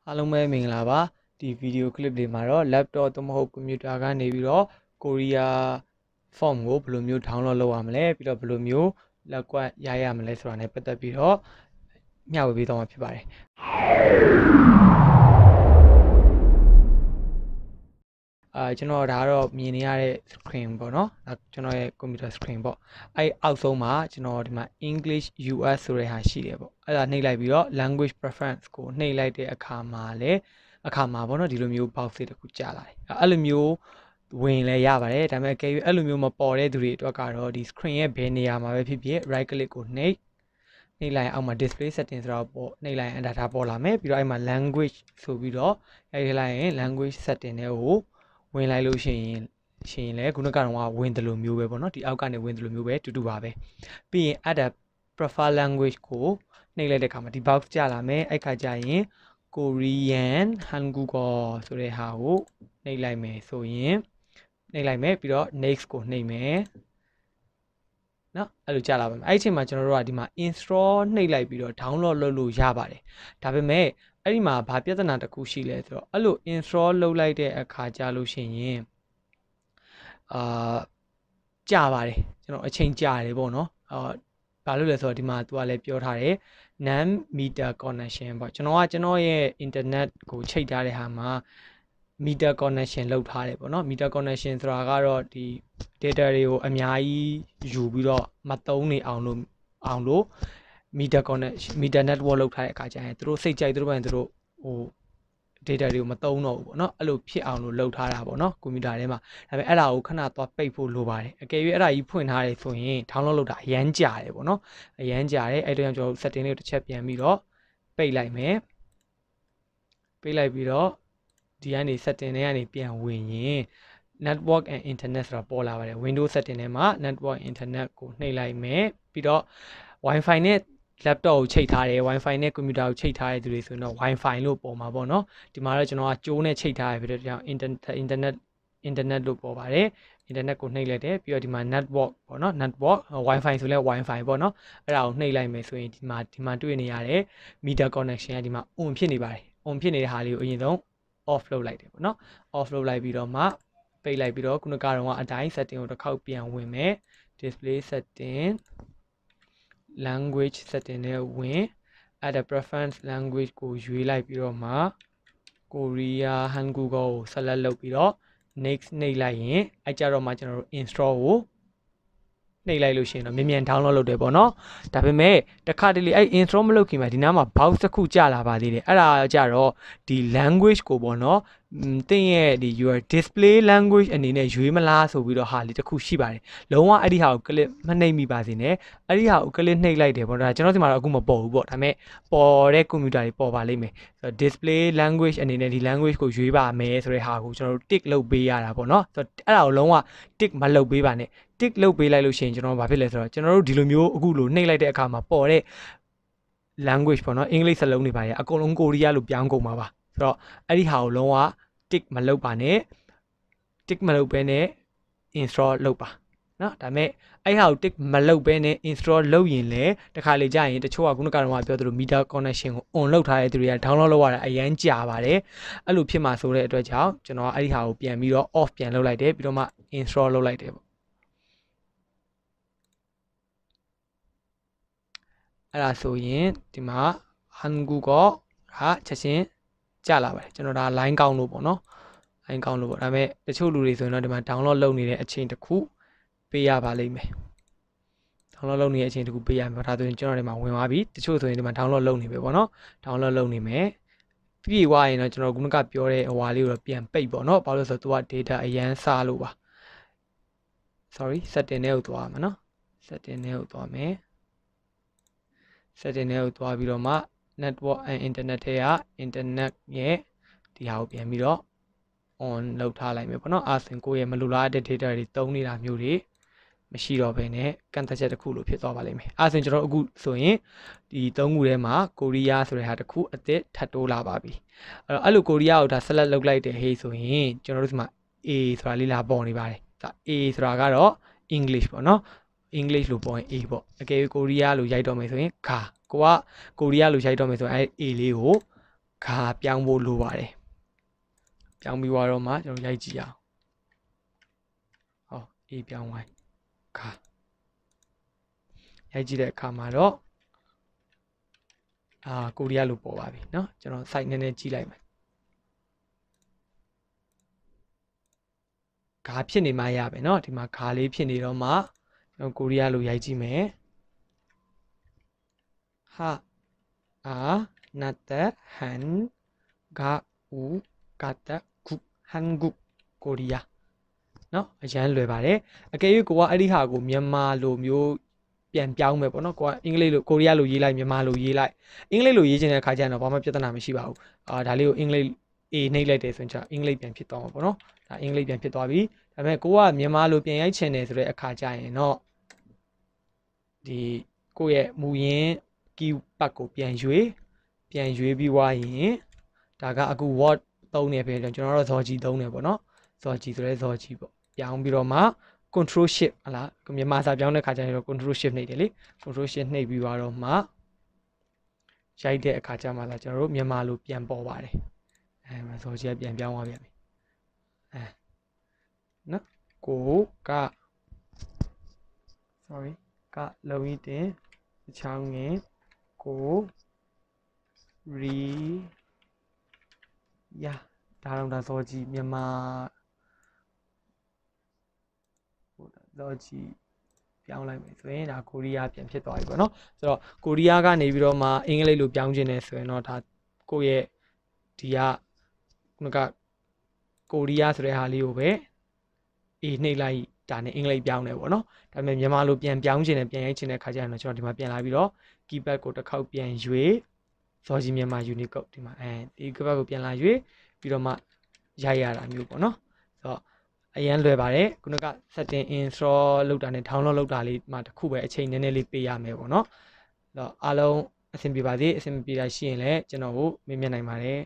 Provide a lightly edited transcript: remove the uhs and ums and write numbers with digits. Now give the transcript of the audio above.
အားလုံးပဲမင်္ဂလာပါဒီဗီဒီယိုကလစ်တွေမှာတော့ laptop သို့မဟုတ်ကွန်ပျူတာကနေပြီးတော့ Korea form ကိုဘယ်လိုမျိုး download လုပ်ရမလဲပြီးတော့ဘယ်လိုမျိုးလက်ကွက်ရရမလဲဆိုတာနဲ့ပတ်သက်ပြီးတော့မျှဝေပေးသွားမှာဖြစ်ပါတယ်ကျွန်တော်ဒါကတော့မြင်နေရတဲ့ screen ပေါ့နော်ကျွန်တော်ရဲ့ computer screen ပေါ့အောက်ဆုံးမှာကျွန်တော်ဒီမှာ English US ဆိုတဲ့ဟာရှိတယ်ပေါ့အဲ့ဒါနှိပ်လိုက်ပြီးတော့ language preference ကိုနှိပ်လိုက်တဲ့အခါမှာပေါ့နော်ဒီလိုမျိုး box တစ်ခုကြာလာတယ်အဲ့လိုမျိုးဝင်လဲရပါတယ်ဒါပေမဲ့အဲ့လိုမျိုးမပေါ်တဲ့သူတွေအတွက်ကတော့ဒီ screen ရဲ့ဘယ်နေရာမှာပဲဖြစ်ဖြစ် right click ကိုနှိပ်လိုက်အောက်မှာ display setting ဆိုတော့ပေါ့နှိပ်လိုက်ရင် data ပေါ်လာမယ်ပြီးတော့အဲ့မှာ language ဆိုပြီးတော့ရိုက်လိုက်ရင် language setting တွေကိုဝင်လိုက်လို့ရှိရင်လည်းခုနကတော့ဝင်တယ်လို့မျိုးပဲပေါ့နော်ဒီအောက်ကနေဝင်တယ်လို့မျိုးပဲတူပါပဲပြီးရင် add a prefer language ကိုနှိပ်လိုက်တဲ့အခါမှာဒီ box ကြာလာမယ်အဲ့ခါကျရင် Korean Hangugo ဆိုတဲ့ဟာကိုနှိပ်လိုက်မယ်ဆိုရင်နှိပ်လိုက်မယ်ပြီးတော့ next ကိုနှိပ်မယ်နော်အဲ့လိုကြာလာပါမယ်အဲ့ဒီအချိန်မှာကျွန်တော်တို့ကဒီမှာ install နှိပ်လိုက်ပြီးတော့ download လုပ်လို့ရပါတယ်ဒါပေမဲ့အဲ့ဒီမှာဘာပြဿနာတစ်ခုရှိလဲဆိုတော့အဲ့လို install လုပ်လိုက်တဲ့အခါကြာလို့ရှိရင်ကြာပါတယ်ကျွန်တော်အချိန်ကြာတယ်ပေါ့နော်ဘာလို့လဲဆိုတော့ဒီမှာသူကလည်းပြောထားတယ် non meter connection ပေါ့ကျွန်တော်ရဲ့ internet ကိုချိတ်ထားတဲ့ဟာမှာ meter connection လုပ်ထားတယ်ပေါ့နော် meter connection ဆိုတာကတော့ဒီ data တွေကိုအများကြီးယူပြီးတော့မသုံးနေအောင်လို့ meter network လုပ်ထားတဲ့အခါကျရင်သူတို့စိတ်ကြိုက်သူတို့ပိုင်းသူတို့data တွေကိုမသုံးတော့ဘူးပေါ့နော်အဲ့လိုဖြစ်အောင်လို့လုပ်ထားတာပေါ့နော်ကွန်ပျူတာထဲမှာဒါပေမဲ့အဲ့ဒါကိုခဏသွားပိတ်ဖို့လိုပါတယ်အကယ်၍အဲ့ဒါကြီးဖွင့်ထားတယ်ဆိုရင် download လုပ်တာအရန်ကြာတယ်ပေါ့နော်အရန်ကြာတယ်အဲ့တော့ကျွန်တော် setting လေးကိုတစ်ချက်ပြန်ပြီးတော့ပိတ်လိုက်မယ်ပိတ်လိုက်ပြီးတော့ဒီကနေ setting တွေကနေပြန်ဝင်ရင် network and internet ဆိုတာပေါ်လာပါတယ် Windows setting ထဲမှာ network internet ကိုနှိပ်လိုက်မယ်ပြီးတော့ Wi-Fi နဲ့ laptop ကိုချိတ်ထားတယ် Wi-Fi နဲ့ computer ကိုချိတ်ထားတဲ့သူတွေဆိုရင်တော့ Wi-Fi လို့ပေါ်မှာပေါ့နော်ဒီမှာတော့ကျွန်တော်ကကြိုးနဲ့ချိတ်ထားရဖြစ်တဲ့ကြောင့် internet လို့ပေါ်ပါတယ် internet ကိုနှိပ်လိုက်တယ်ပြီးတော့ဒီမှာ network ပေါ့နော် network Wi-Fi ဆိုလဲ Wi-Fi ပေါ့နော်အဲ့ဒါကိုနှိပ်လိုက်မယ်ဆိုရင်ဒီမှာတွေ့နေရတဲ့ meter connection ကဒီမှာ on ဖြစ်နေပါတယ် on ဖြစ်နေတဲ့ဟာလေးကိုအရင်ဆုံး off လုပ်လိုက်တယ်ပေါ့နော် off လုပ်လိုက်ပြီးတော့မှပိတ်လိုက်ပြီးတော့ခုနကတော့အတိုင်း setting ကိုတစ်ခေါက်ပြန်ဝင်မယ် display setting language setting နဲ့ဝင် add a preference language ကိုရွေးလိုက်ပြီးတော့မှ Korea Hangugo ကို select လုပ်ပြီးတော့ next နှိပ်လိုက်ရင်အဲ့ကြတော့မှကျွန်တော်တို့ install ကိုနှိပ်လိုက်လို့ရှိရင်တော့မြန် download လုပ်တယ်ပေါ့နော်ဒါပေမဲ့တခါတလေအဲ့ install မလုပ်ခင်မှာဒီနားမှာ box တစ်ခုကြာလာပါသေးတယ်အဲ့ဒါကြတော့ဒီ language ကိုပေါ့နော်တင်းရဲ့ဒီ your display language အနေနဲ့ရွေးမလားဆိုပြီးတော့ဟာလေးတစ်ခုရှိပါတယ်လုံးဝအဲ့ဒီဟာကို click မနှိပ်မိပါစေနဲ့အဲ့ဒီဟာကို click နှိပ်လိုက်တယ်ပေါ့ဒါကျွန်တော်ဒီမှာတော့အခုမပေါ်ဘူးပေါ့ဒါပေမဲ့ပေါ်တဲ့ computer တွေပေါ်ပါလိမ့်မယ်ဆိုတော့ display language အနေနဲ့ဒီ language ကိုရွေးပါမယ်ဆိုတဲ့ဟာကိုကျွန်တော်တို့ tick လုပ်ပေးရတာပေါ့နော်ဆိုတော့အဲ့ဒါကိုလုံးဝ tick မလုပ်ပေးပါနဲ့ tick လုပ်ပေးလိုက်လို့ရှိရင်ကျွန်တော်ဘာဖြစ်လဲဆိုတော့ကျွန်တော်တို့ဒီလိုမျိုးအခုလိုနှိပ်လိုက်တဲ့အခါမှာပေါ်တဲ့ language ပေါ့နော်အင်္ဂလိပ်စလုံးတွေပါရအကုန်လုံးကိုရီးယားလို့ပြောင်းကုန်ပါပါဆိုတော့အဲ့ဒီဟာကိုလုံးဝ tick မလုပ်ပါနဲ့ tick မလုပ်ဘဲနဲ့ install လုပ်ပါနော်ဒါပေမဲ့အဲ့ဟာကို tick မလုပ်ဘဲနဲ့ install လုပ်ရင်လည်းတခါလေကြာရင်တချို့ကခုနကတော့ပြောသလို meter connection ကို on လုပ်ထားတဲ့သူတွေက download လုပ်ရတာအရန်ကြာပါတယ်အဲ့လိုဖြစ်မှာဆိုတဲ့အတွက်ကြောင့်ကျွန်တော်အဲ့ဒီဟာကိုပြန်ပြီးတော့ off ပြန်လုပ်လိုက်တယ်ပြီးတော့မှ install လုပ်လိုက်တယ်ပေါ့အဲ့ဒါဆိုရင်ဒီမှာ Hangugo ကချက်ချင်းကြာလာပါတယ်ကျွန်တော်ဒါ line ကောင်းလို့ပေါ့နော် line ကောင်းလို့ပေါ့ဒါပေမဲ့တချို့လူတွေဆိုရင်တော့ဒီမှာ download လုပ်နေတဲ့အချိန်တစ်ခုပေးရပါလိမ့်မယ် download လုပ်နေတဲ့အချိန်တစ်ခုပေးရမယ်ဒါဆိုရင်ကျွန်တော်ဒီမှာဝင်သွားပြီတချို့ဆိုရင်ဒီမှာ download လုပ်နေပဲပေါ့နော် download လုပ်နေမယ်ပြည့်သွားရင်တော့ကျွန်တော်ခုနကပြောတဲ့ဟွာလေးကိုတော့ပြန်ပိတ်ပေါ့နော်ဘာလို့လဲဆိုတော့သူက data အရန်စားလို့ပါ sorry setting နဲ့ကိုသွားမှာနော် setting နဲ့ကိုသွားမယ် setting နဲ့ကိုသွားပြီးတော့မှ network and internet ထဲက internet ရဲ့ဒီဟာကိုပြန်ပြီးတော့ on လုပ်ထားလိုက်မယ်ပေါ့နော်အာဆင်ကိုရဲ့မလိုလားတဲ့ data တွေတုံးနေတာမျိုးတွေမရှိတော့ဘဲနဲ့ကန့်သက်ချက်တစ်ခုလို့ဖြစ်သွားပါလိမ့်မယ်အာဆင်ကျွန်တော်အခုဆိုရင်ဒီ၃ခုထဲမှာကိုရီးယားဆိုတဲ့ဟာတစ်ခုအသစ်ထပ်တိုးလာပါပြီအဲ့လိုကိုရီးယားကိုဒါ select လုပ်လိုက်တဲ့ဟေးဆိုရင်ကျွန်တော်တို့ဒီမှာ A ဆိုတာလေးလာပေါ်နေပါတယ်ဒါ A ဆိုတာကတော့ English ပေါ့နော် English လို့ပေါ်ရင် A ပေါ့အကယ်၍ကိုရီးယားလို့ရိုက်တော့မယ်ဆိုရင်ခါကိုရီးယားလို့ရိုက်တော့မယ်ဆိုရင်အဲ့ A လေးကို ခါပြောင်းဖို့လိုပါတယ်ပြောင်းပြီးတော့မှကျွန်တော်ရိုက်ကြည့်အောင်ဟော A ပြောင်း Y ခါရိုက်ကြည့်တဲ့အခါမှာတော့ကိုရီးယားလိုပေါ်ပါပြီเนาะကျွန်တော် site နည်းနည်းကြည့်လိုက်မယ်ခါဖြစ်နေမှရပဲเนาะဒီမှာခါလေးဖြစ်နေတော့မှကျွန်တော်ကိုရီးယားလိုရိုက်ကြည့်မယ်ဟာအာနတ်တဟန်ဂါဦးကတခုဟန်ဂုကိုရီးယားเนาะအရန်လွယ်ပါတယ်အကယ်၍ကိုကအဲ့ဒီဟာကိုမြန်မာလိုမျိုးပြန်ပြောင်းမယ်ပေါ့နော်ကိုကအင်္ဂလိပ်လိုကိုရီးယားလိုရေးလိုက်မြန်မာလိုရေးလိုက်အင်္ဂလိပ်လိုရေးချင်တဲ့အခါကျရင်တော့ဘာမှပြဿနာမရှိပါဘူးဒါလေးကိုအင်္ဂလိပ် A နှိပ်လိုက်တယ်ဆိုရင်အင်္ဂလိပ်ပြန်ဖြစ်သွားမှာပေါ့နော်ဒါအင်္ဂလိပ်ပြန်ဖြစ်သွားပြီဒါပေမဲ့ကိုကမြန်မာလိုပြန်ရိုက်ချင်တယ်ဆိုတဲ့အခါကျရင်တော့ဒီကိုရဲ့မူရင်း keyword ကိုပြန်ရွေးပြီးွားရင်ဒါကအခု word သုံးနေပြီကျွန်တော်တို့ဇော်ကြီးသုံးနေပေါ့နော်ဇော်ကြီးဆိုတဲ့ဇော်ကြီးပေါ့ပြောင်းပြီးတော့မှ control shift ဟလားမြန်မာစာပြောင်းတဲ့ခါကျရင်တော့ control shift နှိပ်တယ်လေ control shift နှိပ်ပြီးတော့မှရိုက်တဲ့အခါကျမှလာကျွန်တော်တို့မြန်မာလိုပြန်ပေါ်ပါတယ်မဆိုကြီးပြန်ပြောင်းသွားပြန်ပြီနော်ကိုက sorry ကလုံးကြီးတင်ချောင်းငင်ကိုရီယာဒါတော့စောကြီးမြန်မာစောကြီးပြောင်းလိုက်မယ်ဆိုရင်ဒါကိုရီးယားပြန်ဖြစ်သွားပြီပေါ့နော်ဆိုတော့ကိုရီးယားကနေပြီးတော့မှအင်္ဂလိပ်လိုပြောင်းခြင်းနေဆိုရင်တော့ဒါကိုယ့်ရဲ့ဒီကခုနကကိုရီးယားဆိုတဲ့ဟာလေးကိုပဲအေးနှိပ်လိုက်ဒါနဲ့အင်္ဂလိပ်ပြောင်းတယ်ပေါ့နော်ဒါပေမဲ့မြန်မာလိုပြန်ပြောင်းခြင်းနဲ့ပြန်ရိုက်ခြင်းတဲ့ခါကျရင်တော့ကျွန်တော်ဒီမှာပြန်လာပြီးတော့ keypad ကိုတစ်ခေါက်ပြန်ရွေးစောကြီးမြန်မာ Unicode ဒီမှာဒီ keypad ကိုပြန်လာရွေးပြီးတော့မှရိုက်ရတာမျိုးပေါ့နော်ဆိုတော့အရန်လွယ်ပါတယ်ခုနက setting install လုပ်တာနဲ့ download လုပ်တာလေးမှတစ်ခုပဲအချိန်နည်းနည်းလေးပေးရမယ်ပေါ့နော်အဲ့တော့အားလုံးအဆင်ပြေပါစေအဆင်ပြေတာရှိရင်လည်းကျွန်တော်ကိုမေးမြန်းနိုင်ပါတယ်